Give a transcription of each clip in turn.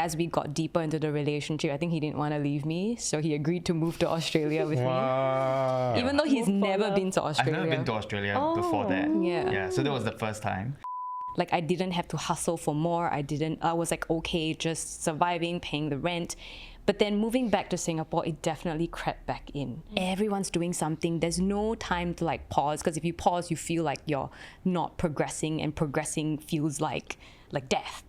as we got deeper into the relationship, I think he didn't want to leave me, so he agreed to move to Australia with me. Even though he's never been to Australia. I've never been to Australia before that. Yeah. So that was the first time. Like, I didn't have to hustle for more. I was like, okay, just surviving, paying the rent. But then moving back to Singapore, it definitely crept back in. Everyone's doing something. There's no time to like pause, because if you pause, you feel like you're not progressing, and progressing feels like death.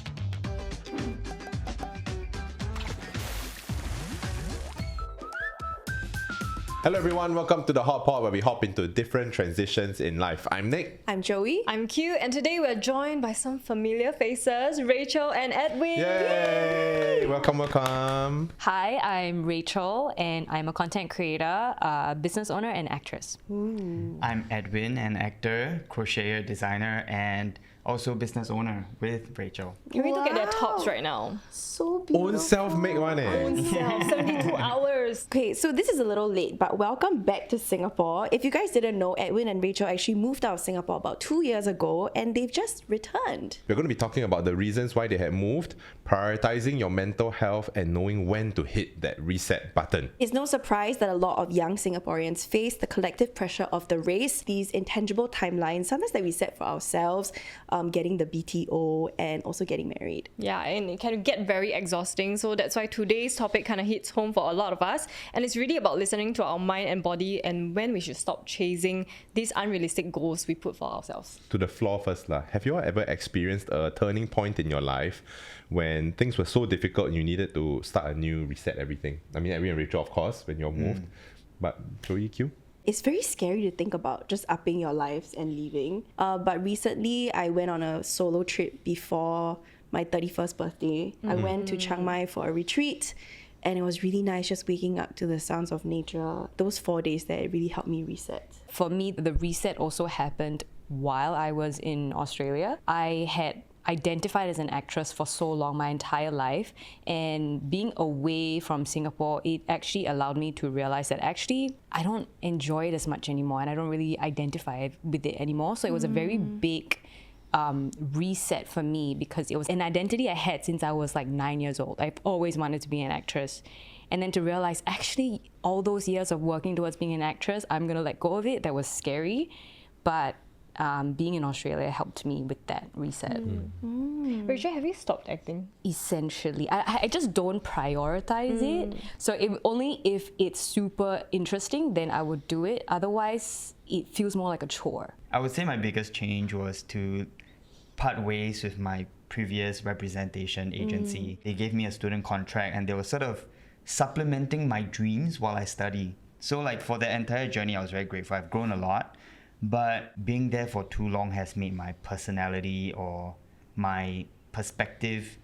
Hello everyone, welcome to the Hot Pot, where we hop into different transitions in life. I'm Nick. I'm Joey. I'm Q, and today we're joined by some familiar faces, Rachel and Edwin. Yay! Welcome, welcome. Hi, I'm Rachel, and I'm a content creator, business owner, and actress. I'm Edwin, an actor, crocheter, designer, and also business owner with Rachel. Can we look at their tops right now? So beautiful. Own self-made one Own self, 72 hours. Okay, so this is a little late, but welcome back to Singapore. If you guys didn't know, Edwin and Rachel actually moved out of Singapore about 2 years ago, and they've just returned. We're going to be talking about the reasons why they had moved, prioritizing your mental health, and knowing when to hit that reset button. It's no surprise that a lot of young Singaporeans face the collective pressure of the race, these intangible timelines, sometimes that we set for ourselves, getting the BTO and also getting married. Yeah, and it can get very exhausting. So that's why today's topic kind of hits home for a lot of us. And it's really about listening to our mind and body, and when we should stop chasing these unrealistic goals we put for ourselves. To the floor first lah. Have you all ever experienced a turning point in your life when things were so difficult and you needed to start anew, reset everything? I mean, Edwin and Rachel, of course, when you're moved. But Joey, Q? It's very scary to think about just upping your lives and leaving. But recently, I went on a solo trip before my 31st birthday. I went to Chiang Mai for a retreat, and it was really nice just waking up to the sounds of nature. Those 4 days there, it really helped me reset. For me, the reset also happened while I was in Australia. I had identified as an actress for so long, my entire life, and being away from Singapore, it actually allowed me to realize that actually I don't enjoy it as much anymore, and I don't really identify with it anymore. So it was a very big reset for me, because it was an identity I had since I was like 9 years old. I've always wanted to be an actress, and then to realize actually all those years of working towards being an actress, I'm gonna let go of it. That was scary, but being in Australia helped me with that reset. Rachel, have you stopped acting? Essentially, I just don't prioritize it. So only if it's super interesting, then I would do it. Otherwise, it feels more like a chore. I would say my biggest change was to part ways with my previous representation agency. They gave me a student contract, and they were sort of supplementing my dreams while I study. So like for the entire journey, I was very grateful. I've grown a lot. But being there for too long has made my personality or my perspective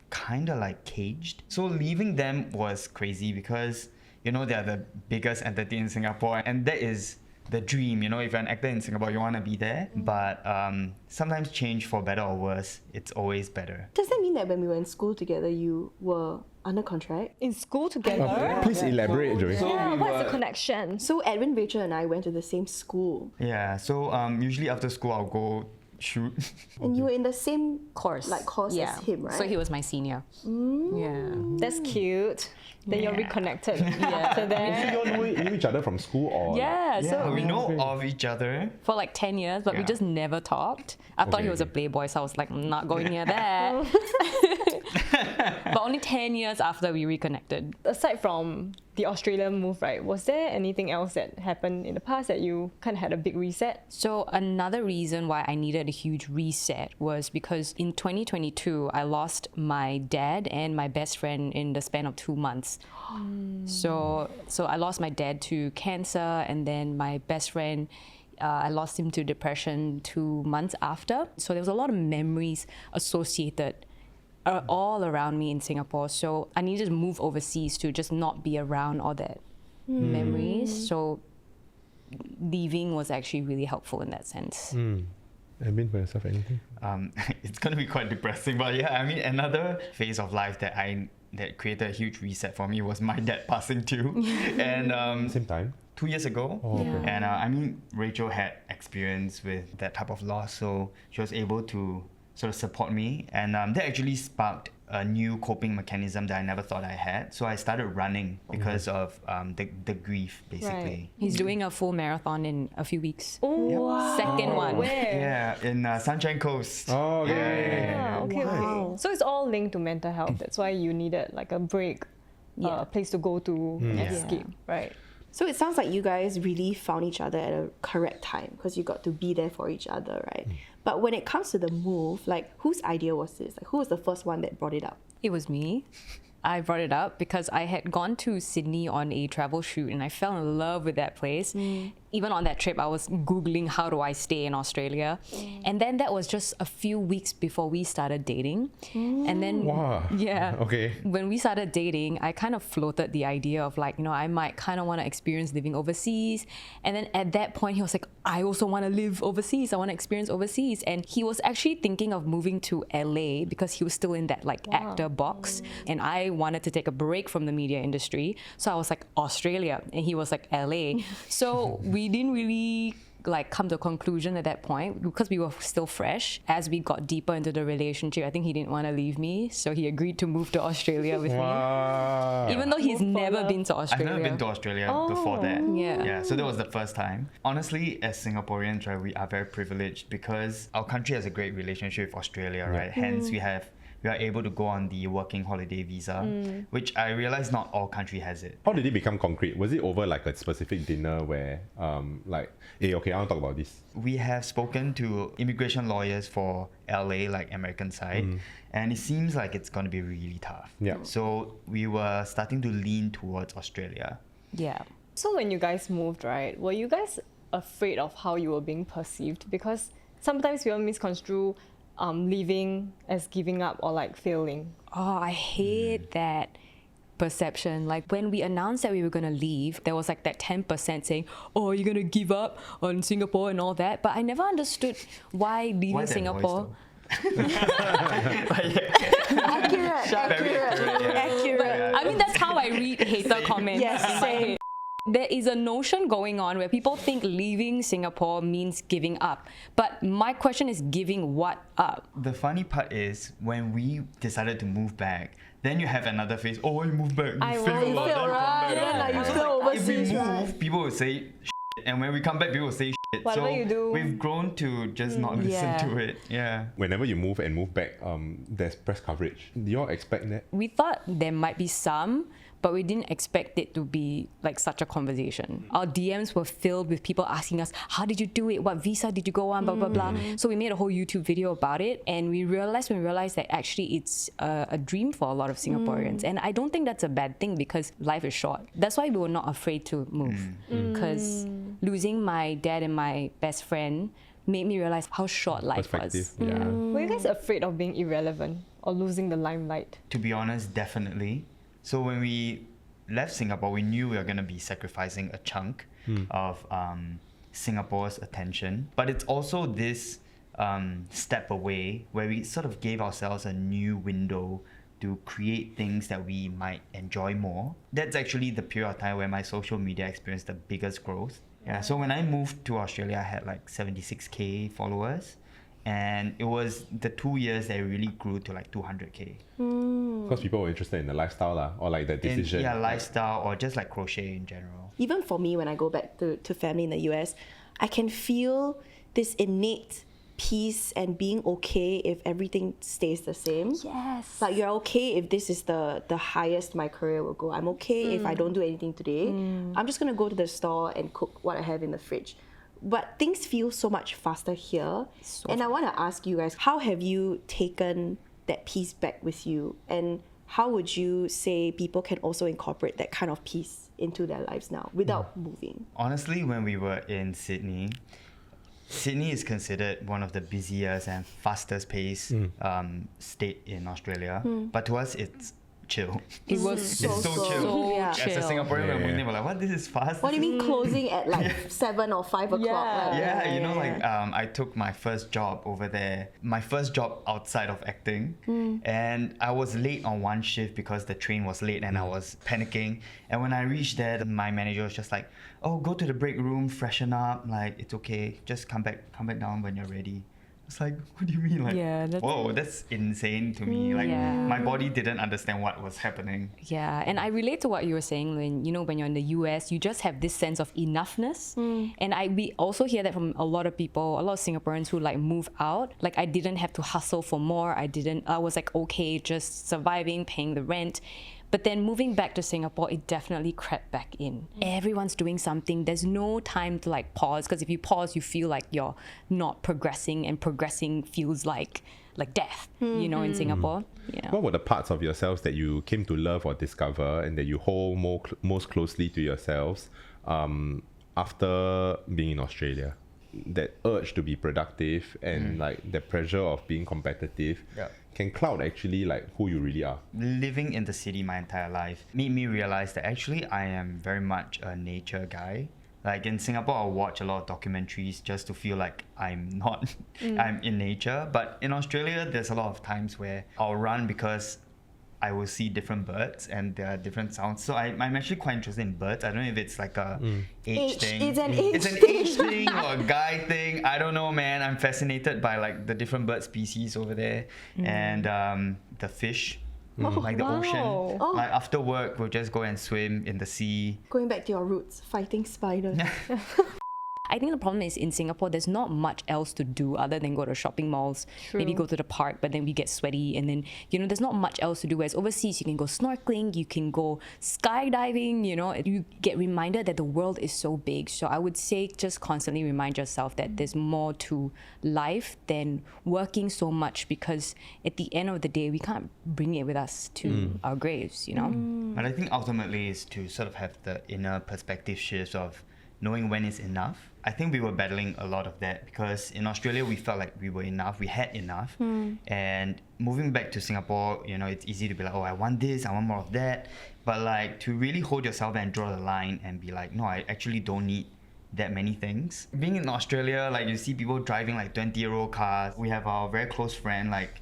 kind of like caged. So leaving them was crazy, because, you know, they're the biggest entity in Singapore, and that is the dream. You know, if you're an actor in Singapore, you want to be there. But sometimes change for better or worse, it's always better. Does that mean that when we were in school together, you were under contract? In school together? Please elaborate, Joey. Yeah, what's the connection? So Edwin, Rachel and I went to the same school. Yeah, so usually after school, I'll go shoot. And you were in the same Course. course as him, right? So he was my senior. Yeah. That's cute. Then you're reconnected after So that. you all knew each other from school, or? Yeah, Yeah, so we know of each other. for like 10 years, but we Yeah. just never talked. I thought Okay, he was a okay. playboy, so I was like, I'm not going near that. But only 10 years after we reconnected. Aside from the Australian move, right, was there anything else that happened in the past that you kind of had a big reset? So another reason why I needed a huge reset was because in 2022, I lost my dad and my best friend in the span of 2 months. So I lost my dad to cancer, and then my best friend, I lost him to depression 2 months after. So there was a lot of memories associated all around me in Singapore. So I needed to move overseas to just not be around all that memories. So leaving was actually really helpful in that sense. Edwin, for yourself, anything? It's going to be quite depressing, but yeah, I mean, another phase of life that created a huge reset for me was my dad passing too. And Same time? 2 years ago. Oh, okay. And I mean, Rachel had experience with that type of loss, so she was able to sort of support me, and that actually sparked a new coping mechanism that I never thought I had. So I started running because of the grief, basically. He's doing a full marathon in a few weeks. Oh, wow. Second one. Where? Yeah, in Sunshine Coast. Oh, okay. Okay, Wow. okay. So it's all linked to mental health. That's why you needed like a break, a place to go to escape, right? So it sounds like you guys really found each other at a correct time because you got to be there for each other, right? But when it comes to the move, like whose idea was this? Like who was the first one that brought it up? It was me. I brought it up because I had gone to Sydney on a travel shoot and I fell in love with that place. Even on that trip, I was Googling how do I stay in Australia. And then that was just a few weeks before we started dating. And then, Wow. yeah. Okay. When we started dating, I kind of floated the idea of like, I might kind of want to experience living overseas. And then at that point, he was like, I also want to live overseas. I want to experience overseas. And he was actually thinking of moving to LA because he was still in that like actor box. And I wanted to take a break from the media industry. So I was like, Australia. And he was like, LA. So we didn't really like come to a conclusion at that point because we were still fresh. As we got deeper into the relationship, I think he didn't want to leave me, so he agreed to move to Australia with Wow. me, even though he's Move for never love. been to I've Australia. never been to Australia before that. Yeah. Yeah, so that was the first time. Honestly, as Singaporeans, right, we are very privileged because our country has a great relationship with Australia, right? Hence, we are able to go on the working holiday visa, which I realize not all country has it. How did it become concrete? Was it over like a specific dinner where, like, hey, okay, I want to talk about this? We have spoken to immigration lawyers for LA, like American side, and it seems like it's going to be really tough. Yeah. So we were starting to lean towards Australia. Yeah. So when you guys moved, right, were you guys afraid of how you were being perceived? Because sometimes people misconstrue leaving as giving up or like failing. Oh, I hate that perception. Like when we announced that we were going to leave, there was like that 10% saying, oh, you're going to give up on Singapore and all that. But I never understood why leaving Why that Singapore. voice, Accurate. Very accurate, yeah. Accurate. I mean, that's how I read hater comments. Yes, in my same. head. There is a notion going on where people think leaving Singapore means giving up. But my question is giving what up? The funny part is when we decided to move back, then you have another phase. Oh, you moved back. I You will. failed. You then failed, come right? back. Yeah, like, you It's fail like, if we overseas, move, right? people will say shit, and when we come back, people will say shit. Whatever so you do. we've grown to just not listen Yeah. to it. Yeah. Whenever you move and move back, there's press coverage. Do you all expect that? We thought there might be some, but we didn't expect it to be like such a conversation. Our DMs were filled with people asking us, how did you do it? What visa did you go on? Blah, blah, blah. So we made a whole YouTube video about it. And we realized that actually it's a dream for a lot of Singaporeans. And I don't think that's a bad thing because life is short. That's why we were not afraid to move. Because losing my dad and my best friend made me realize how short life Perspective. was. Yeah. Were you guys afraid of being irrelevant or losing the limelight? To be honest, definitely. So when we left Singapore, we knew we were going to be sacrificing a chunk of Singapore's attention. But it's also this step away where we sort of gave ourselves a new window to create things that we might enjoy more. That's actually the period of time where my social media experienced the biggest growth. Yeah, so when I moved to Australia, I had like 76k followers. And it was the 2 years that it really grew to like 200k. Because people were interested in the lifestyle lah, or like the decision. Yeah, lifestyle or just like crochet in general. Even for me, when I go back to family in the US, I can feel this innate peace and being okay if everything stays the same. Yes. Like you're okay if this is the highest my career will go. I'm okay if I don't do anything today. I'm just gonna go to the store and cook what I have in the fridge. But things feel so much faster here. And I want to ask you guys, how have you taken that peace back with you? And how would you say people can also incorporate that kind of peace into their lives now without moving? Honestly, when we were in Sydney, Sydney is considered one of the busiest and fastest paced state in Australia. But to us, it's chill. It was It's so chill. so Yeah. As a chill. Singaporean, Yeah, we're moving, yeah. we're like, what? This is fast. What do you mean closing at like 7 or 5 o'clock? Yeah. Like, Yeah, you know, like I took my first job over there, my first job outside of acting, and I was late on one shift because the train was late and I was panicking. And when I reached there, my manager was just like, "Oh, go to the break room, freshen up. Like it's okay, just come back down when you're ready." I It's like, what do you mean? Like, Yeah, that's- whoa, that's insane to me. Like, Yeah. my body didn't understand what was happening. Yeah, and I relate to what you were saying when when you're in the US, you just have this sense of enoughness, and we also hear that from a lot of people, a lot of Singaporeans who like move out. Like I didn't have to hustle for more. I was like okay, just surviving, paying the rent. But then moving back to Singapore, it definitely crept back in. Everyone's doing something. There's no time to like pause, because if you pause, you feel like you're not progressing, and progressing feels like death, in Singapore. Yeah. What were the parts of yourselves that you came to love or discover, and that you hold most closely to yourselves after being in Australia? That urge to be productive and like the pressure of being competitive can cloud actually like who you really are. Living in the city my entire life made me realize that actually I am very much a nature guy. Like in Singapore, I'll watch a lot of documentaries just to feel like I'm not, I'm in nature. But in Australia, there's a lot of times where I'll run because I will see different birds and there are different sounds. So I'm actually quite interested in birds. I don't know if it's like a age thing. It's an age It's an thing. age thing or a guy thing. I don't know, man. I'm fascinated by like the different bird species over there and the fish. Like the ocean. Oh. Like after work, we'll just go and swim in the sea. Going back to your roots, fighting spiders. I think the problem is in Singapore, there's not much else to do other than go to shopping malls, maybe go to the park, but then we get sweaty, and then, there's not much else to do. Whereas overseas, you can go snorkeling, you can go skydiving, you get reminded that the world is so big. So I would say just constantly remind yourself that there's more to life than working so much, because at the end of the day, we can't bring it with us to our graves, But I think ultimately is to sort of have the inner perspective shift of knowing when is enough. I think we were battling a lot of that because in Australia we felt like we were enough, we had enough. And moving back to Singapore, it's easy to be like, oh, I want this, I want more of that. But like to really hold yourself and draw the line and be like, no, I actually don't need that many things. Being in Australia, like you see people driving like 20-year-old cars. We have our very close friend, like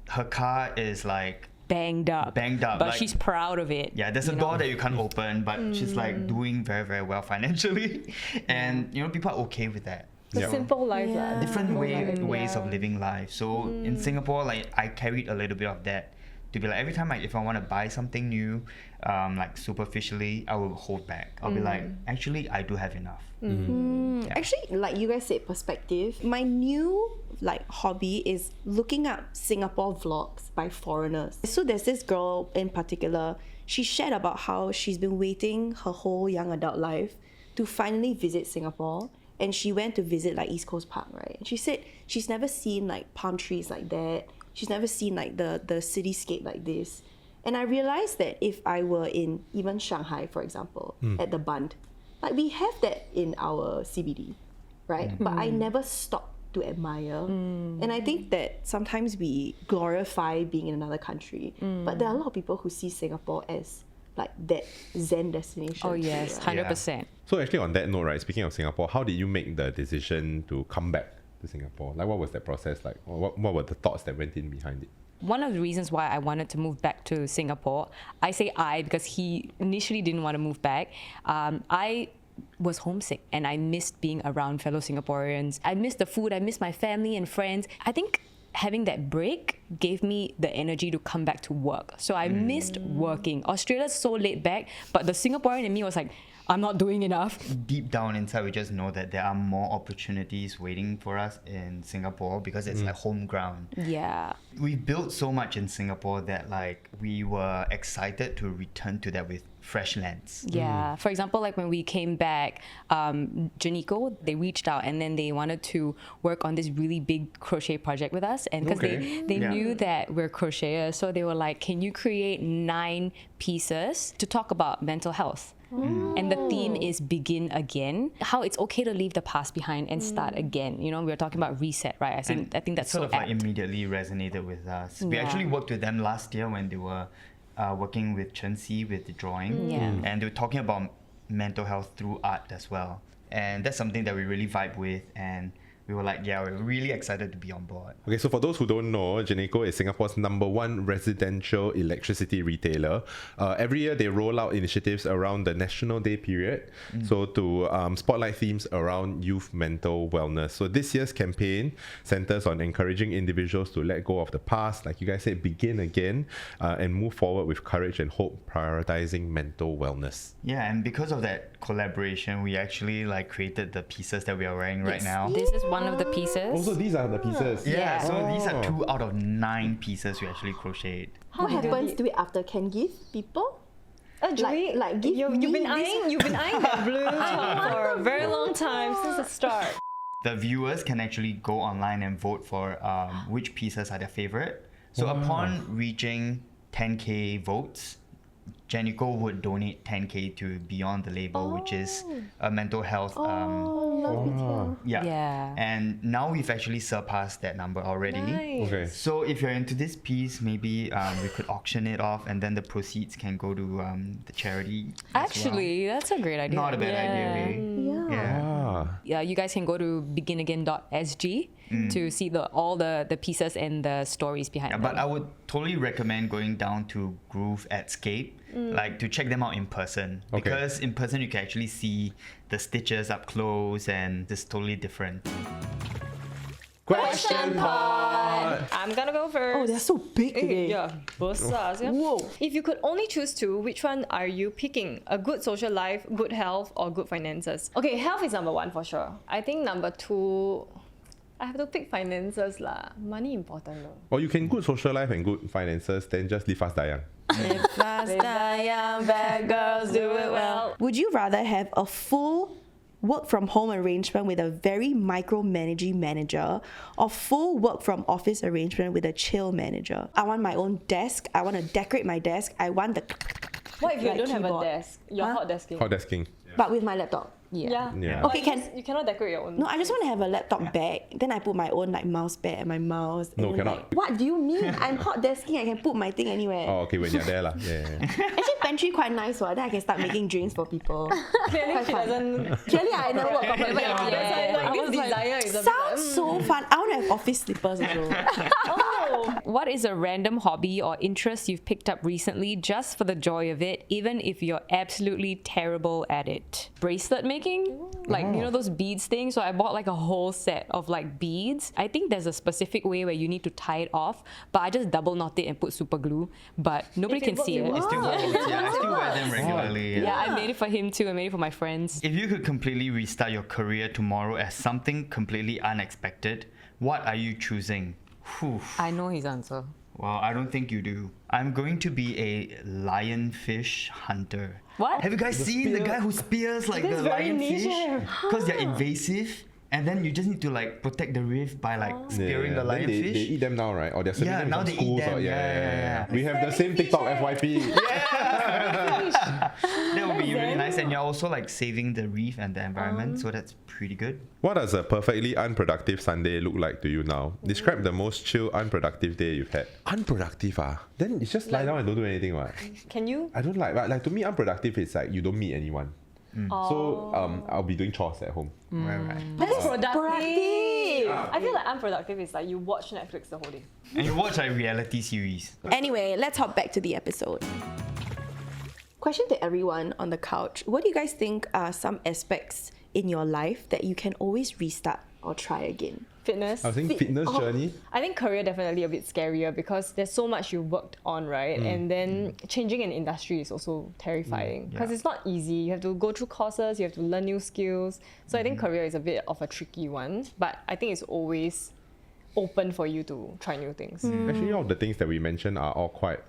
her car is like banged up. But like, she's proud of it. Yeah, there's a door that you can't open, but she's like doing very, very well financially. And people are okay with that. The Yeah. simple life. Yeah. Different Right. ways of living life. So in Singapore, like I carried a little bit of that to be like every time if I want to buy something new, like superficially, I will hold back. I'll be like, actually, I do have enough. Actually, like you guys said, perspective. My new hobby is looking up Singapore vlogs by foreigners. So there's this girl in particular. She shared about how she's been waiting her whole young adult life to finally visit Singapore, and she went to visit like East Coast Park, right? And she said she's never seen like palm trees like that. She's never seen like the cityscape like this. And I realized that if I were in even Shanghai, for example, at the Bund, like we have that in our CBD, right? But I never stopped to admire. And I think that sometimes we glorify being in another country, but there are a lot of people who see Singapore as like that Zen destination. Oh yes, too, right? 100%. So actually on that note, right, speaking of Singapore, how did you make the decision to come back to Singapore? Like what was that process like? What were the thoughts that went in behind it? One of the reasons why I wanted to move back to Singapore, I say I because he initially didn't want to move back. I was homesick and I missed being around fellow Singaporeans. I missed the food, I missed my family and friends. I think having that break gave me the energy to come back to work. So I missed working. Australia's so laid back, but the Singaporean in me was like, I'm not doing enough. Deep down inside, we just know that there are more opportunities waiting for us in Singapore because it's like home ground. Yeah. We built so much in Singapore that like we were excited to return to that with fresh lens. Yeah. For example, like when we came back, Geneco, they reached out and then they wanted to work on this really big crochet project with us. And because they Yeah. knew that we're crocheters, so they were like, can you create 9 pieces to talk about mental health? And the theme is begin again. How it's okay to leave the past behind and start again. We were talking about reset, right? I think that's sort so of like apt. immediately resonated with us. We Yeah. actually worked with them last year when they were working with Chen Si with the drawing. Yeah. And they were talking about mental health through art as well. And that's something that we really vibe with. And we were like, yeah, we're really excited to be on board. Okay, so for those who don't know, Geneco is Singapore's #1 residential electricity retailer. Every year they roll out initiatives around the National Day period, so to spotlight themes around youth mental wellness. So this year's campaign centers on encouraging individuals to let go of the past, like you guys said, begin again, and move forward with courage and hope, prioritizing mental wellness. Yeah, and because of that collaboration, we actually like created the pieces that we are wearing right now. This is one of the pieces. Also, these are the pieces. Yeah, Yeah. so these are 2 out of 9 pieces we actually crocheted. What happens to it after? Can give people? Joey, like give you've me been this- eyeing that blue top for a very long time since the start. The viewers can actually go online and vote for which pieces are their favorite. So upon reaching 10k votes, Geneco would donate 10k to Beyond the Label, which is a mental health. Yeah. Yeah. And now we've actually surpassed that number already. Nice. Okay. So if you're into this piece, maybe we could auction it off, and then the proceeds can go to the charity. as well. Actually, that's a great idea. Not a bad idea, eh? Yeah. Yeah. Ah. Yeah, you guys can go to beginagain.sg to see all the pieces and the stories behind Yeah, them. but I would totally recommend going down to Groove at Scape, like to check them out in person. Okay. Because in person you can actually see the stitches up close, and it's totally different. Question pod! I'm gonna go first. Oh, they're so big today. Yeah, besar sia. Whoa. If you could only choose two, which one are you picking? A good social life, good health, or good finances? Okay, health is number 1 for sure. I think number 2, I have to pick finances lah. Money important though. Or you can good social life and good finances, then just leave us Dayang. Bad girls do it well. Would you rather have a full work from home arrangement with a very micromanaging manager, or full work from office arrangement with a chill manager? I want my own desk. I want to decorate my desk. I want the What if you like don't have a keyboard. desk? You're Huh? hot desking. Hot desking. but with my laptop. Yeah. Yeah. But Okay, you can- just- you cannot decorate your own. No, I just want to have a laptop bag. Then I put my own like mouse pad and my mouse. No, and then, cannot. like, what do you mean? I'm hot desking. I can put my thing anywhere. Oh, okay, when you're there lah. Yeah. Actually, pantry quite nice. Then I can start making drinks for people. Clearly Quite she fun. doesn't. Clearly, I never work from home. Yeah, Yeah, that's why, like, I this was like, desire is a bit Sounds so fun. I want to have office slippers also. Oh. What is a random hobby or interest you've picked up recently just for the joy of it, even if you're absolutely terrible at it? Bracelet making? Like, you know those beads things? So I bought like a whole set of like beads. I think there's a specific way where you need to tie it off, but I just double knot it and put super glue, but nobody If it can works, see it it. works. It still works. Yeah, I still wear them regularly. Yeah, I made it for him too. I made it for my friends. If you could completely restart your career tomorrow as something completely unexpected, what are you choosing? Whew. I know his answer. Well, I don't think you do. I'm going to be a lionfish hunter. What? Have you guys seen the guy who spears like the very niche, lionfish? Because they're invasive, and then you just need to like protect the reef by like spearing the Then they lionfish. eat them now, right? Or they're serving Yeah, them in now some they eat schools. them. Or, Yeah. We have the same TikTok FYP. That would be really nice, and you're also like saving the reef and the environment, so that's pretty good. What does a perfectly unproductive Sunday look like to you now? Describe the most chill, unproductive day you've had. Unproductive, ah? Then it's just lie down and don't do anything, what? Can you? I don't like, but like to me, unproductive is like you don't meet anyone. So I'll be doing chores at home. Right. That's productive. Productive. I feel like unproductive is like you watch Netflix the whole day. And you watch like reality series. Anyway, let's hop back to the episode. Question to everyone on the couch. What do you guys think are some aspects in your life that you can always restart or try again? Fitness. I was thinking fitness journey. I think career definitely a bit scarier because there's so much you worked on, right? And then changing an industry is also terrifying because Yeah. it's not easy. You have to go through courses, you have to learn new skills. So I think career is a bit of a tricky one, but I think it's always open for you to try new things. Actually, all of the things that we mentioned are all quite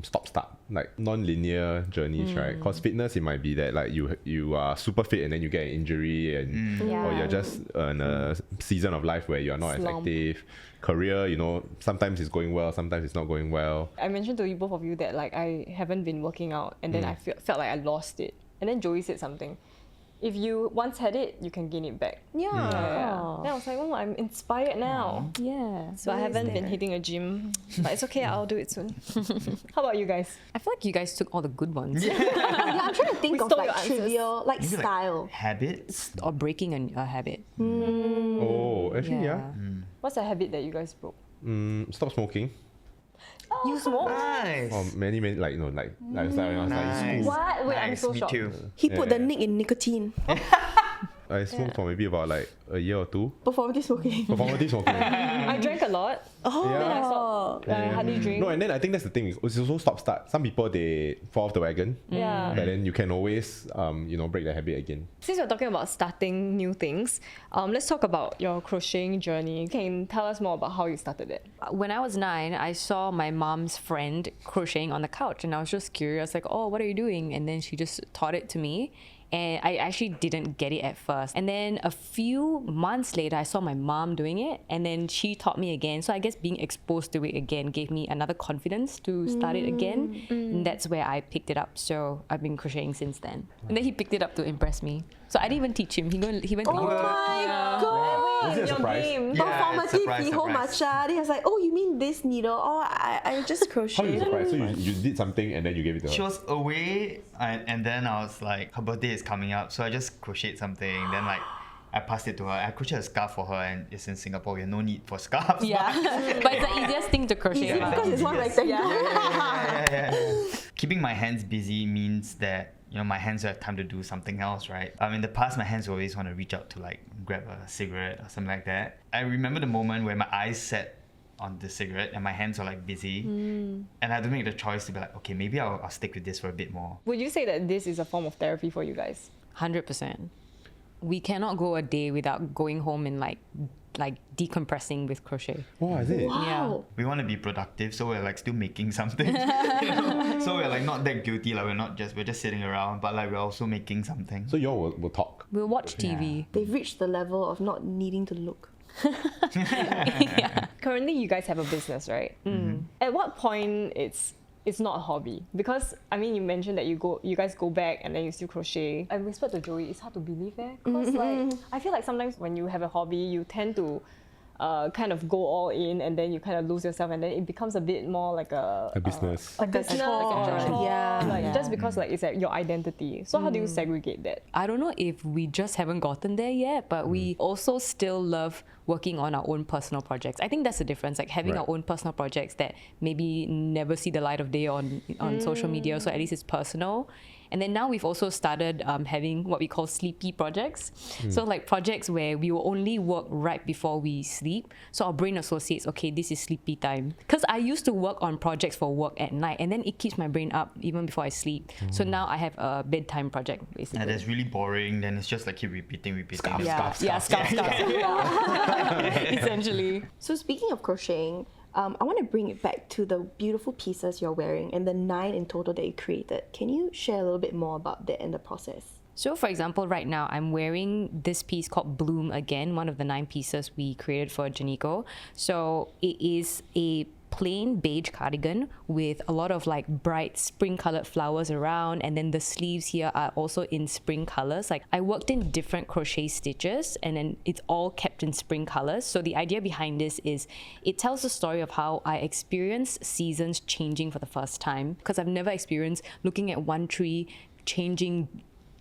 stop-start, like non-linear journeys, right? Because fitness, it might be that like you are super fit and then you get an injury, and or Yeah. you're just in a season of life where you're not as Slump. active. Career, you know, sometimes it's going well, sometimes it's not going well. I mentioned to you both of you that like I haven't been working out and then I felt like I lost it. And then Joey said something. if you once had it, you can gain it back. Yeah. Yeah. Then I was like, oh, I'm inspired now. Yeah. So I haven't been hitting a gym, but it's okay. I'll do it soon. How about you guys? I feel like you guys took all the good ones. Yeah, I'm trying to think We of stole like your answers. trivial, like Maybe, style. Habits. Or breaking a habit. Oh, actually, yeah. What's a habit that you guys broke? Stop smoking. You smoke? Nice. Or many, like, you know, like I was like in Nice. school. What? Wait, I'm Nice, so me shocked. too. He put Yeah. the nick in nicotine. I smoked for maybe about like a year or two. Performative smoking. Performative smoking. I drank a lot. Oh, Then I stopped. I hardly drink. No, and then I think that's the thing. It's also stop start. Some people they fall off the wagon, Yeah. but then you can always break the habit again. Since we're talking about starting new things, let's talk about your crocheting journey. Can you tell us more about how you started it? When I was 9, I saw my mom's friend crocheting on the couch, and I was just curious, like, oh, what are you doing? And then she just taught it to me. And I actually didn't get it at first. And then a few months later, I saw my mom doing it, and then she taught me again. So I guess being exposed to it again gave me another confidence to start it again. And that's where I picked it up. So I've been crocheting since then. And then he picked it up to impress me. So I didn't even teach him. He went to oh YouTube. my god. Was it a Your surprise? game. Yeah, Performative surprise, Iho surprise. matcha. Then he was like, oh, you mean this needle? Oh, I just How you crochet. surprised? So you did something and then you gave it to her. She was away, and then I was like, her birthday is coming up, so I just crocheted something. Then like, I passed it to her. I crocheted a scarf for her, and it's in Singapore. We have no need for scarves. Yeah, but it's the easiest thing to crochet. Easy lah. because it's one rectangle. Yeah. Keeping my hands busy means that my hands have time to do something else, right? In the past, my hands always want to reach out to like grab a cigarette or something like that. I remember the moment where my eyes set on the cigarette and my hands are like busy, and I had to make the choice to be like, okay, maybe I'll stick with this for a bit more. Would you say that this is a form of therapy for you guys? 100%. We cannot go a day without going home and like decompressing with crochet. Oh, is it? Wow. We want to be productive, so we're like still making something. So we're like not that guilty, like we're just sitting around, but like we're also making something. So you all will talk. We'll watch TV. They've reached the level of not needing to look. Currently, you guys have a business, right? At what point it's not a hobby? Because I mean, you mentioned that you guys go back and then you still crochet. I whispered to Joey, it's hard to believe because like I feel like sometimes when you have a hobby, you tend to kind of go all in, and then you kind of lose yourself, and then it becomes a bit more like a business. a business, like a chore. chore, Yeah. like, just because like it's like your identity. So how do you segregate that? I don't know if we just haven't gotten there yet, but we also still love working on our own personal projects. I think that's the difference, like having Right. our own personal projects that maybe never see the light of day on social media, so at least it's personal. And then now we've also started having what we call sleepy projects. So like projects where we will only work right before we sleep. So our brain associates, okay, this is sleepy time. Because I used to work on projects for work at night, and then it keeps my brain up even before I sleep. So now I have a bedtime project, basically. And that's really boring, then it's just like keep repeating. Scarf. Scarf. Essentially. So speaking of crocheting, I want to bring it back to the beautiful pieces you're wearing and the 9 in total that you created. Can you share a little bit more about that and the process? So for example, right now I'm wearing this piece called Bloom Again, one of the 9 pieces we created for Geneco. So it is a plain beige cardigan with a lot of like bright spring colored flowers around, and then the sleeves here are also in spring colors. Like I worked in different crochet stitches, and then it's all kept in spring colors. So the idea behind this is it tells the story of how I experienced seasons changing for the first time, because I've never experienced looking at one tree changing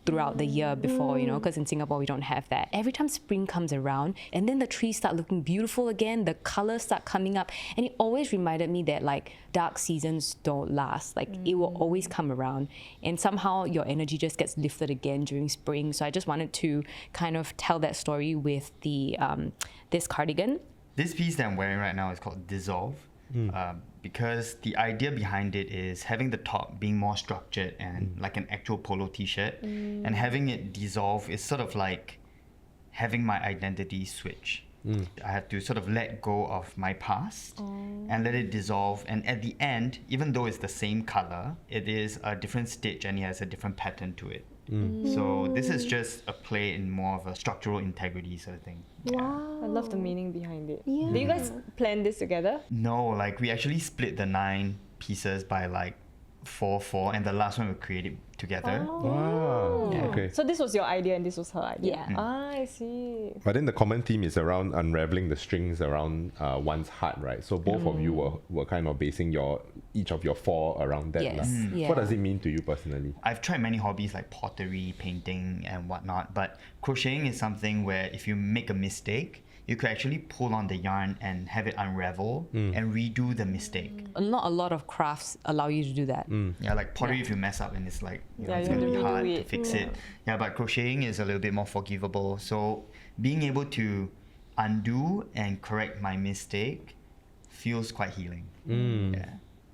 throughout the year before, because in Singapore we don't have that. Every time spring comes around and then the trees start looking beautiful again, the colors start coming up, and it always reminded me that like dark seasons don't last. Like it will always come around, and somehow your energy just gets lifted again during spring. So I just wanted to kind of tell that story with the this cardigan. This piece that I'm wearing right now is called Dissolve. Because the idea behind it is having the top being more structured and like an actual polo t-shirt, and having it dissolve is sort of like having my identity switch. I have to sort of let go of my past and let it dissolve, and at the end, even though it's the same color, it is a different stitch and it has a different pattern to it. So this is just a play in more of a structural integrity sort of thing. Wow. I love the meaning behind it. Yeah. Did you guys plan this together? No, like we actually split the 9 pieces by like 4, and the last one we created together. Wow. Yeah. Okay. So this was your idea and this was her idea. Yeah. I see. But then the common theme is around unraveling the strings around one's heart, right? So both of you were kind of basing each of your 4 around that. Yes. lah. Yeah. What does it mean to you personally? I've tried many hobbies like pottery, painting, and whatnot, but crocheting is something where if you make a mistake, you could actually pull on the yarn and have it unravel and redo the mistake. Not a lot of crafts allow you to do that. Yeah, like pottery, if you mess up and it's like, Yeah, it's you going to have be to hard redo to it. fix it. Yeah, but crocheting is a little bit more forgivable. So being able to undo and correct my mistake feels quite healing. Yeah.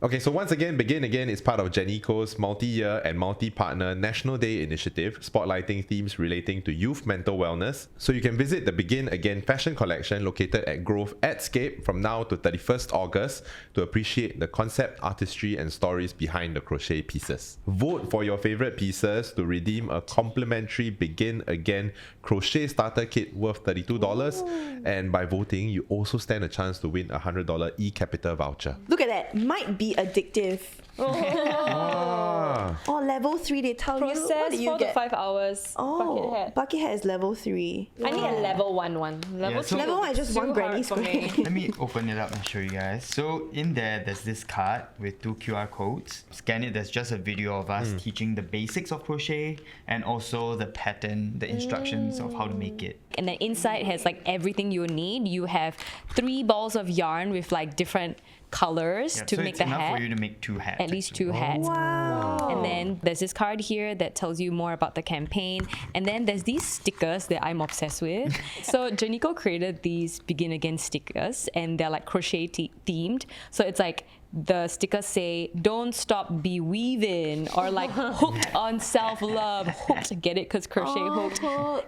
Okay, so once again, Begin Again is part of Geneco's multi-year and multi-partner National Day initiative, spotlighting themes relating to youth mental wellness. So you can visit the Begin Again fashion collection located at Grove Adscape from now to 31st August to appreciate the concept, artistry, and stories behind the crochet pieces. Vote for your favorite pieces to redeem a complimentary Begin Again crochet starter kit worth $32. And by voting, you also stand a chance to win a $100 eCapital voucher. Look at that. Might be addictive. Ah. Oh, level 3, they tell you. What Process do you 4 to get? 5 hours. Oh, Bucket hat. bucket hat is level 3. I need a level 1 one. Level Yeah, so- 2 Level 1 is just too one granny hard for me. square. Let me open it up and show you guys. So in there's this card with 2 QR codes. Scan it, there's just a video of us teaching the basics of crochet and also the pattern, the instructions of how to make it. And then inside has like everything you need. You have 3 balls of yarn with like different colors Yep, to so make it's the enough hat. for you to make 2 hats. At least actually. 2 hats. Wow. And then there's this card here that tells you more about the campaign. And then there's these stickers that I'm obsessed with. So Geneco created these Begin Again stickers and they're like crochet themed. So it's like the stickers say, don't stop, be weaving, or like hooked on self-love. Hooked, get it? Because crochet hooked.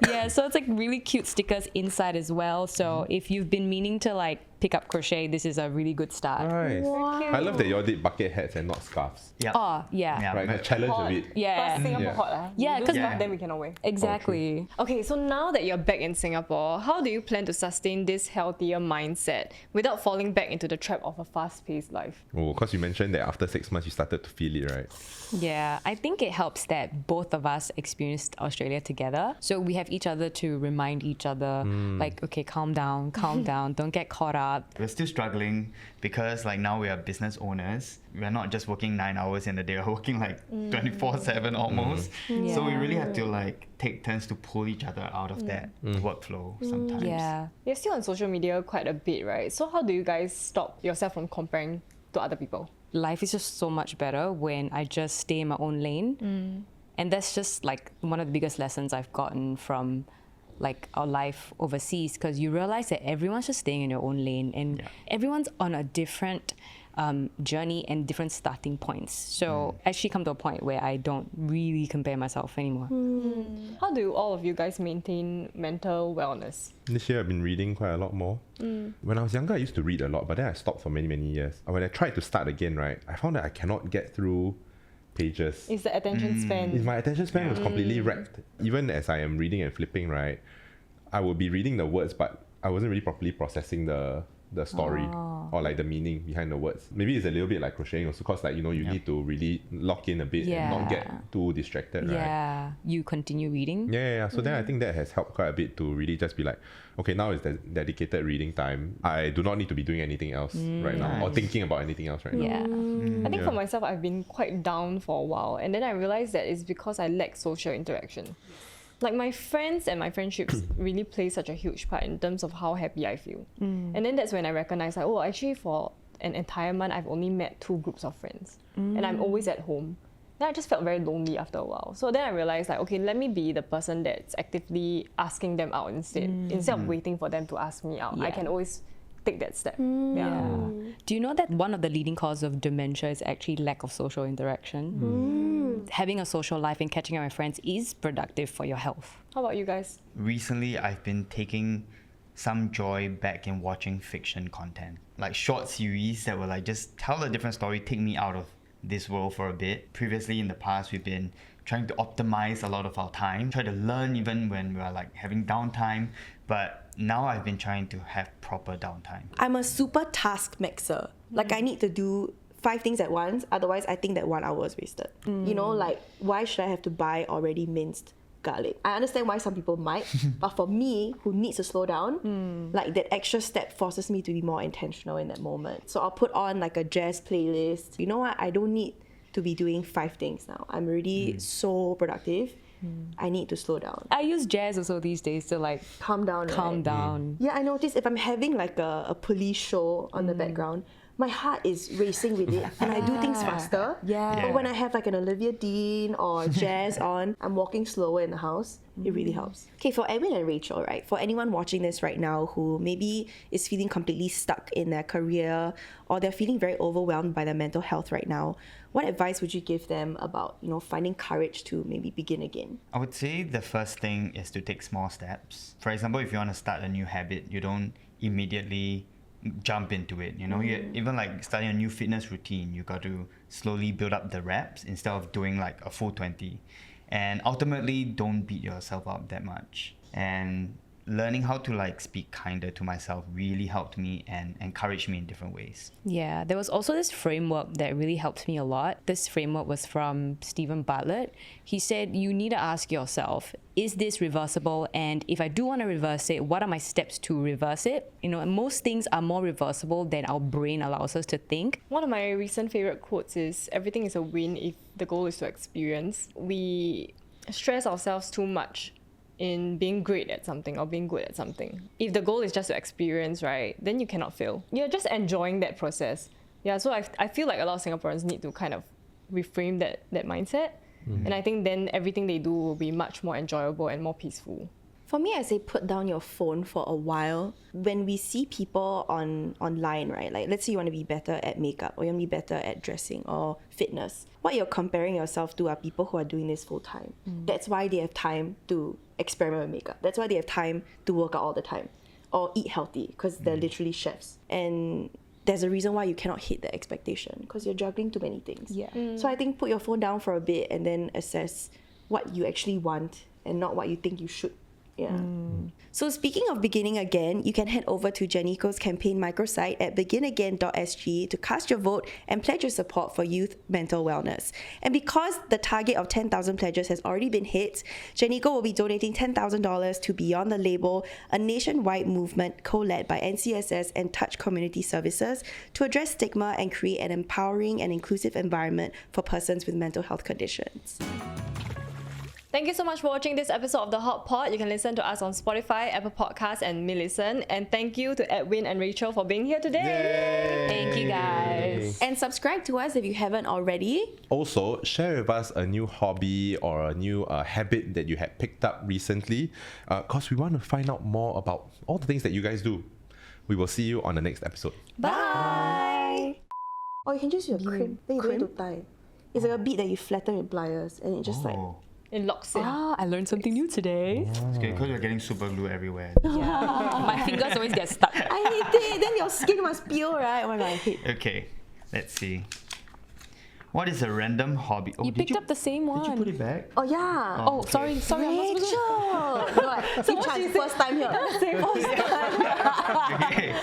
Yeah, so it's like really cute stickers inside as well. So if you've been meaning to like pick up crochet, this is a really good start. Nice. I love that you all did bucket hats and not scarves. Yeah. Oh, yeah. Yeah. Right, the challenge of it. Yeah. Plus Singapore Yeah. hot. Yeah, You 'cause- do stuff, Yeah. then we cannot wear. Exactly. Okay, so now that you're back in Singapore, how do you plan to sustain this healthier mindset without falling back into the trap of a fast-paced life? Oh, because you mentioned that after 6 months you started to feel it, right? Yeah, I think it helps that both of us experienced Australia together. So we have each other to remind each other, like, okay, calm down, don't get caught up. We're still struggling because like now we are business owners. We're not just working 9 hours in a day, we're working like 24/7 almost. So we really have to like take turns to pull each other out of that workflow sometimes. Yeah. You're still on social media quite a bit, right? So how do you guys stop yourself from comparing to other people? Life is just so much better when I just stay in my own lane. And that's just like one of the biggest lessons I've gotten from like our life overseas, because you realize that everyone's just staying in their own lane and Yeah. everyone's on a different journey and different starting points. So I actually come to a point where I don't really compare myself anymore. How do all of you guys maintain mental wellness? This year I've been reading quite a lot more. When I was younger I used to read a lot, but then I stopped for many years. And when I tried to start again, right, I found that I cannot get through pages. Is the attention span? My attention span was completely wrecked. Even as I am reading and flipping, right, I would be reading the words, but I wasn't really properly processing the story or like the meaning behind the words. Maybe it's a little bit like crocheting also, because like, you know, you need to really lock in a bit and not get too distracted, right? Yeah. You continue reading. Yeah. So then I think that has helped quite a bit to really just be like, okay, now is the dedicated reading time. I do not need to be doing anything else right now or thinking about anything else right now. Yeah. I think for myself, I've been quite down for a while, and then I realized that it's because I lack social interaction. Like my friends and my friendships really play such a huge part in terms of how happy I feel. And then that's when I recognized like, oh, actually for an entire month, I've only met 2 groups of friends, and I'm always at home. Then I just felt very lonely after a while. So then I realized like, okay, let me be the person that's actively asking them out instead of waiting for them to ask me out. I Yeah. can always take that step. Yeah. Do you know that one of the leading causes of dementia is actually lack of social interaction? Having a social life and catching up with friends is productive for your health. How about you guys? Recently, I've been taking some joy back in watching fiction content, like short series that will like just tell a different story, take me out of this world for a bit. Previously in the past, we've been trying to optimize a lot of our time, try to learn even when we're like having downtime, but now I've been trying to have proper downtime. I'm a super task mixer. Like I need to do 5 things at once. Otherwise, I think that 1 hour is wasted. You know, like, why should I have to buy already minced garlic? I understand why some people might, but for me, who needs to slow down, like that extra step forces me to be more intentional in that moment. So I'll put on like a jazz playlist. You know what? I don't need to be doing 5 things now. I'm already so productive. I need to slow down. I use jazz also these days to like Calm down. calm right? down. Yeah, I notice if I'm having like a police show on the background, my heart is racing with it and I do things faster. Yeah. But when I have like an Olivia Dean or jazz on, I'm walking slower in the house. It really helps. Okay, for Edwin and Rachel, right? For anyone watching this right now who maybe is feeling completely stuck in their career or they're feeling very overwhelmed by their mental health right now, what advice would you give them about, you know, finding courage to maybe begin again? I would say the first thing is to take small steps. For example, if you want to start a new habit, you don't immediately jump into it. You know, you even like starting a new fitness routine, you got to slowly build up the reps instead of doing like a full 20. And ultimately, don't beat yourself up that much. And learning how to like speak kinder to myself really helped me and encouraged me in different ways. Yeah, there was also this framework that really helped me a lot. This framework was from Stephen Bartlett. He said, you need to ask yourself, is this reversible? And if I do want to reverse it, what are my steps to reverse it? You know, and most things are more reversible than our brain allows us to think. One of my recent favorite quotes is, everything is a win if the goal is to experience. We stress ourselves too much in being great at something or being good at something. If the goal is just to experience, right, then you cannot fail. You're just enjoying that process. Yeah, so I feel like a lot of Singaporeans need to kind of reframe that mindset. And I think then everything they do will be much more enjoyable and more peaceful. For me, I say put down your phone for a while. When we see people online, right? Like, let's say you want to be better at makeup or you want to be better at dressing or fitness. What you're comparing yourself to are people who are doing this full time. That's why they have time to experiment with makeup. That's why they have time to work out all the time or eat healthy because they're literally chefs. And there's a reason why you cannot hit the expectation because you're juggling too many things. Yeah. So I think put your phone down for a bit and then assess what you actually want and not what you think you should. Yeah. So speaking of beginning again, you can head over to Geneco's campaign microsite at beginagain.sg to cast your vote and pledge your support for youth mental wellness. And because the target of 10,000 pledges has already been hit, Geneco will be donating $10,000 to Beyond the Label, a nationwide movement co-led by NCSS and Touch Community Services to address stigma and create an empowering and inclusive environment for persons with mental health conditions. Thank you so much for watching this episode of The Hot Pot. You can listen to us on Spotify, Apple Podcasts, and Millicent. And thank you to Edwin and Rachel for being here today. Thank you guys. And subscribe to us if you haven't already. Also, share with us a new hobby or a new habit that you had picked up recently, because we want to find out more about all the things that you guys do. We will see you on the next episode. Bye! Or you can just use your crimp. Then you don't need to tie. It's like a bead that you flatten with pliers and it just like... It locks in. Ah, I learned something new today. It's good because you're getting super glue everywhere. My fingers always get stuck. I hate it. Then your skin must peel, right? Oh my god, I hate. Okay, let's see. What is a random hobby? Oh, You did picked up the same one. Did you put it back? Oh yeah. Oh, sorry. I'm not supposed to. Rachel. What? First time here. Okay.